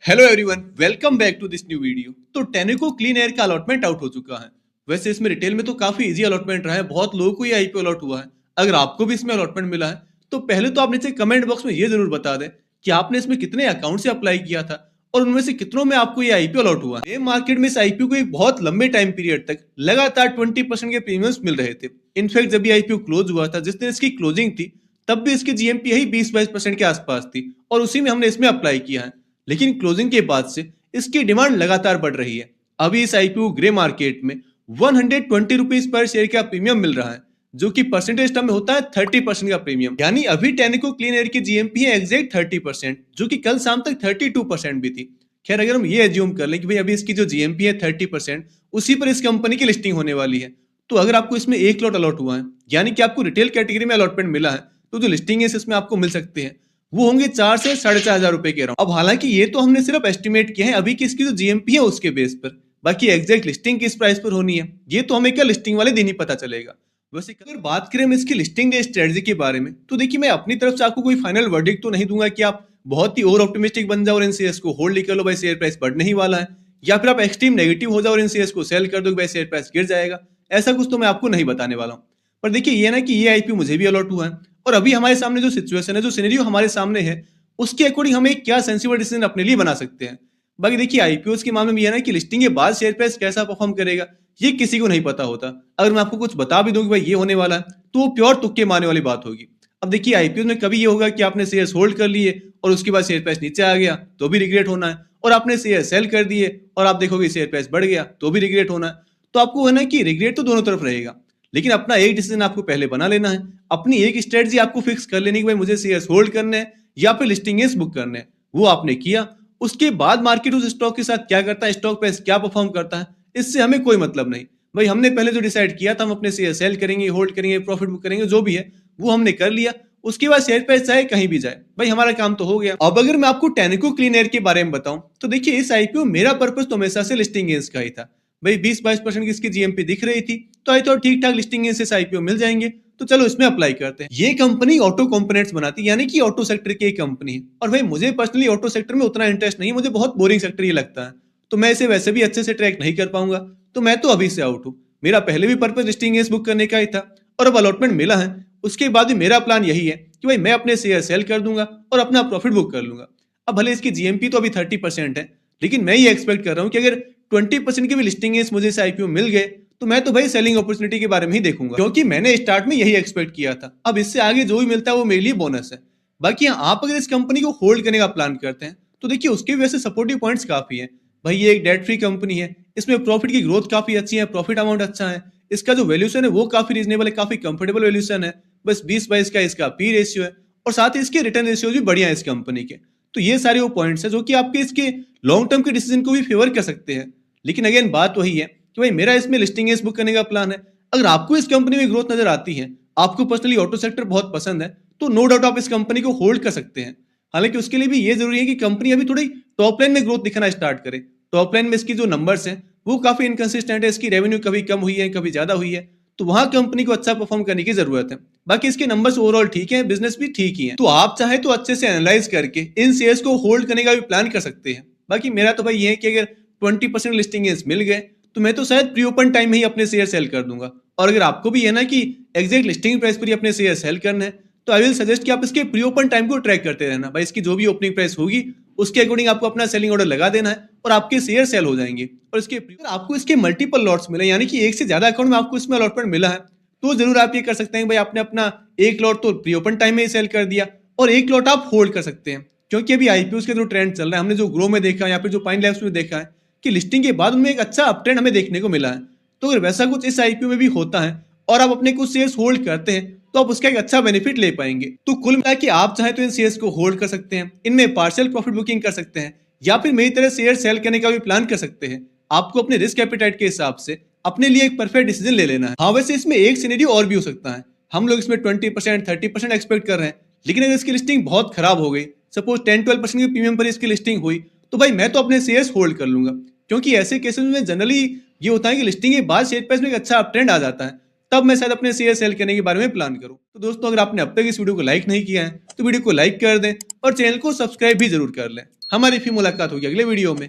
Hello everyone, welcome back to this new video. तो Tenneco clean air का allotment out हो चुका है। वैसे इसमें रिटेल में तो काफी इजी अलॉटमेंट रहा है, बहुत लोगों को ये आईपीओ अलॉट हुआ है। अगर आपको भी इसमें अलॉटमेंट मिला है तो पहले तो आप नीचे कमेंट बॉक्स में ये जरूर बता दें कि आपने इसमें कितने अकाउंट से अप्लाई किया था और उनमें से कितनों में आपको ये आईपीओ अलॉट हुआ है। मार्केट में इस आईपीओ को एक बहुत लंबे टाइम पीरियड तक लगातार 20% के प्रीमियम्स मिल रहे थे। इनफैक्ट जब ये आईपीओ क्लोज हुआ था, जिस दिन इसकी क्लोजिंग थी, तब भी इसकी जीएमपी यही 20-22% के आसपास थी और उसी में हमने इसमें अप्लाई किया है। लेकिन क्लोजिंग के बाद से इसकी डिमांड लगातार बढ़ रही है। अभी इस आईपीओ ग्रे मार्केट में 120 रुपीज पर शेयर का प्रीमियम मिल रहा है, जो कि परसेंटेज टर्म में होता है 30% का प्रीमियम। यानी अभी टेनेको क्लीन एयर की जीएमपी है एग्जैक्ट 30%, जो कि कल शाम तक 32% भी थी। खैर, अगर हम ये एज्यूम कर लें कि भाई अभी इसकी जो जीएमपी है 30%, उसी पर इस कंपनी की लिस्टिंग होने वाली है, तो अगर आपको इसमें एक लॉट अलॉट हुआ है, यानी कि आपको रिटेल कैटेगरी में अलॉटमेंट मिला है, तो जो लिस्टिंग है इसमें आपको मिल सकते हैं वो होंगे 4 से 4,500 रुपए के अराउंड। अब हालांकि ये तो हमने सिर्फ एस्टिमेट किया है अभी की इसकी जो जीएमपी है उसके बेस पर, बाकी एग्जैक्ट लिस्टिंग किस प्राइस पर होनी है ये तो हमें क्या लिस्टिंग वाले दिन ही पता चलेगा। वैसे अगर बात करें हम इसकी लिस्टिंग डे स्ट्रेटजी के बारे में, तो देखिए मैं अपनी तरफ से आपको कोई फाइनल वर्डिक्ट तो नहीं दूंगा कि आप बहुत ही ओवर ऑप्टिमिस्टिक बन जाओ और इन शेयर्स को होल्ड कर लो, भाई शेयर प्राइस बढ़ने ही वाला है, या फिर आप एक्सट्रीम नेगेटिव हो जाओ और इन शेयर्स को सेल कर दो, भाई शेयर प्राइस गिर जाएगा। ऐसा कुछ तो मैं आपको नहीं बताने वाला हूँ। पर देखिए ये ना कि ये आईपीओ मुझे भी अलॉट हुआ है और अभी हमारे सामने जो सिचुएशन है, जो सिनेरियो हमारे सामने है, उसके अकॉर्डिंग हम एक क्या सेंसिबल डिसीजन अपने लिए बना सकते हैं। बाकी देखिए आईपीओ के मामले में यह ना कि लिस्टिंग के बाद शेयर प्राइस कैसा परफॉर्म करेगा ये किसी को नहीं पता होता। अगर मैं आपको कुछ बता भी दूं कि भाई ये होने वाला है, तो वो प्योर तुक्के मारने वाली बात होगी। अब देखिए आईपीओ में कभी ये होगा कि आपने शेयर होल्ड कर लिए और उसके बाद शेयर प्राइस नीचे आ गया तो भी रिग्रेट होना है, और आपने शेयर सेल कर दिए और आप देखोगे शेयर प्राइस बढ़ गया तो भी रिग्रेट होना है। तो आपको है ना कि रिग्रेट तो दोनों तरफ रहेगा, लेकिन अपना एक डिसीजन आपको पहले बना लेना है, अपनी एक स्ट्रेटजी आपको फिक्स कर लेनी कि भाई मुझे शेयर होल्ड करने हैं या फिर लिस्टिंग बुक करने हैं। वो आपने किया, उसके बाद मार्केट उस स्टॉक के साथ क्या करता है, स्टॉक प्राइस क्या परफॉर्म करता है, इससे हमें कोई मतलब नहीं। भाई हमने पहले जो डिसाइड किया था हम अपने शेयर सेल करेंगे, होल्ड करेंगे, प्रॉफिट बुक करेंगे, जो भी है वो हमने कर लिया। उसके बाद शेयर प्राइस चाहे कहीं भी जाए, भाई हमारा काम तो हो गया। अब अगर मैं आपको टेनेको क्लीन एयर के बारे में बताऊं, तो देखिए इस आईपीओ मेरा पर्पस तो हमेशा से लिस्टिंग गेन्स का ही था। भाई 20-22% की इसकी जीएमपी दिख रही थी, तो आई थॉट ठीक ठाक लिस्टिंग गेन्स से आईपीओ मिल जाएंगे, तो चलो इसमें अप्लाई करते हैं। ये कंपनी ऑटो कंपोनेंट्स बनाती है, यानी कि ऑटो सेक्टर की एक कंपनी है। और भाई मुझे पर्सनली ऑटो सेक्टर में उतना इंटरेस्ट नहीं है, मुझे बहुत बोरिंग सेक्टर ये लगता है, तो मैं इसे वैसे भी अच्छे से ट्रैक नहीं कर पाऊंगा, तो मैं तो अभी से आउट हूँ। मेरा पहले भी पर्पस लिस्टिंग गेन्स बुक करने का ही था, और अब अलॉटमेंट मिला है उसके बाद भी मेरा प्लान यही है कि भाई मैं अपने शेयर सेल कर दूंगा और अपना प्रॉफिट बुक कर लूंगा। अब भले इसकी जीएमपी तो अभी 30% है, लेकिन मैं ये एक्सपेक्ट कर रहा हूँ कि अगर 20% की भी लिस्टिंग मुझे इस आईपीओ मिल गए, तो मैं तो भाई सेलिंग अपॉर्चुनिटी के बारे में ही देखूंगा, क्योंकि मैंने स्टार्ट में यही एक्सपेक्ट किया था। अब इससे आगे जो भी मिलता है वो मेरे लिए बोनस है। बाकी आप अगर इस कंपनी को होल्ड करने का प्लान करते हैं, तो देखिए उसके भी वैसे सपोर्टिव पॉइंट्स काफी है। भाई ये एक डेट फ्री कंपनी है, इसमें प्रॉफिट की ग्रोथ काफी अच्छी है, प्रॉफिट अमाउंट अच्छा है, इसका जो वैल्यूशन है वो काफी रीजनेबल है, काफी कंफर्टेबल वैल्यूशन है, बस 20-22 का इसका पी रेशियो है, और साथ ही इसके रिटर्न रेशियो भी बढ़िया है इस कंपनी के। तो ये सारे वो पॉइंट्स है जो कि आपके इसके लॉन्ग टर्म के डिसीजन को भी फेवर कर सकते हैं। लेकिन अगेन बात वही है कि भाई मेरा इसमें लिस्टिंग बुक करने का प्लान है। अगर आपको इस कंपनी में ग्रोथ नजर आती है, आपको पर्सनली ऑटो सेक्टर बहुत पसंद है, तो नो डाउट आप इस कंपनी को होल्ड कर सकते हैं। हालांकि उसके लिए भी ये जरूरी है कि कंपनी अभी थोड़ी टॉप लाइन में ग्रोथ दिखाना स्टार्ट करे। टॉप लाइन में इसकी जो नंबर्स हैं वो काफी इनकंसिस्टेंट है, इसकी रेवेन्यू कभी कम हुई है कभी ज्यादा हुई है, तो वहां कंपनी को अच्छा परफॉर्म करने की जरूरत है। बाकी इसके नंबर्स ओवरऑल ठीक है, बिजनेस भी ठीक ही है, तो आप चाहे तो अच्छे से एनालाइज करके इन शेयर्स को होल्ड करने का भी प्लान कर सकते हैं। बाकी मेरा तो भाई ये है कि अगर 20% लिस्टिंग मिल गए, तो मैं तो शायद प्री ओपन टाइम में ही अपने शेयर सेल कर दूंगा। और अगर आपको भी है ना कि एग्जैक्ट लिस्टिंग प्राइस पर ही अपने शेयर सेल करना है, तो आई विल सजेस्ट कि आप इसके प्री ओपन टाइम को ट्रैक करते रहना। भाई इसकी जो भी ओपनिंग प्राइस होगी उसके अकॉर्डिंग आपको अपना सेलिंग ऑर्डर लगा देना है और आपके शेयर सेल हो जाएंगे। और इसके आपको इसके मल्टीपल लॉट्स मिले, यानी कि एक से ज्यादा अकाउंट में आपको इसमें अलॉटमेंट मिला है, तो जरूर आप ये कर सकते हैं भाई आपने अपना एक लॉट तो प्री ओपन टाइम में ही सेल कर दिया और एक लॉट आप होल्ड कर सकते हैं। क्योंकि अभी आईपीओ के जो ट्रेंड चल रहा है, हमने जो ग्रो में देखा या फिर जो पाइन लैब्स में देखा है कि लिस्टिंग के बाद उनमें एक अच्छा अप ट्रेंड हमें देखने को मिला है, तो अगर वैसा कुछ इस आईपीओ में भी होता है और आप अपने कुछ शेयर्स होल्ड करते हैं, तो आप उसका एक अच्छा बेनिफिट ले पाएंगे। तो कुल मिला कि आप चाहे तो इन शेयर्स को होल्ड कर सकते हैं, इनमें पार्शियल प्रॉफिट बुकिंग कर सकते हैं, या फिर मेरी तरह शेयर सेल करने का भी प्लान कर सकते हैं। आपको अपने रिस्क एपेटाइट के हिसाब से अपने लिए एक परफेक्ट डिसीजन ले लेना है। हाँ वैसे इसमें एक सिनेरियो और भी हो सकता है, हम लोग इसमें 20% 30% एक्सपेक्ट कर रहे हैं, लेकिन अगर इसकी लिस्टिंग बहुत खराब हो गई, सपोज 10-12% की प्रीमियम पर इसकी लिस्टिंग हुई, तो भाई मैं तो अपने शेयर्स होल्ड कर लूंगा। क्योंकि ऐसे केसेस में जनरली ये होता है कि लिस्टिंग के बाद शेयर प्राइस में एक अच्छा अप ट्रेंड आ जाता है, तब मैं शायद अपने शेयर सेल करने के बारे में प्लान करूं। तो दोस्तों अगर आपने अब तक इस वीडियो को लाइक नहीं किया है तो वीडियो को लाइक कर दें और चैनल को सब्सक्राइब भी जरूर कर लें। हमारी फिर मुलाकात होगी अगले वीडियो में।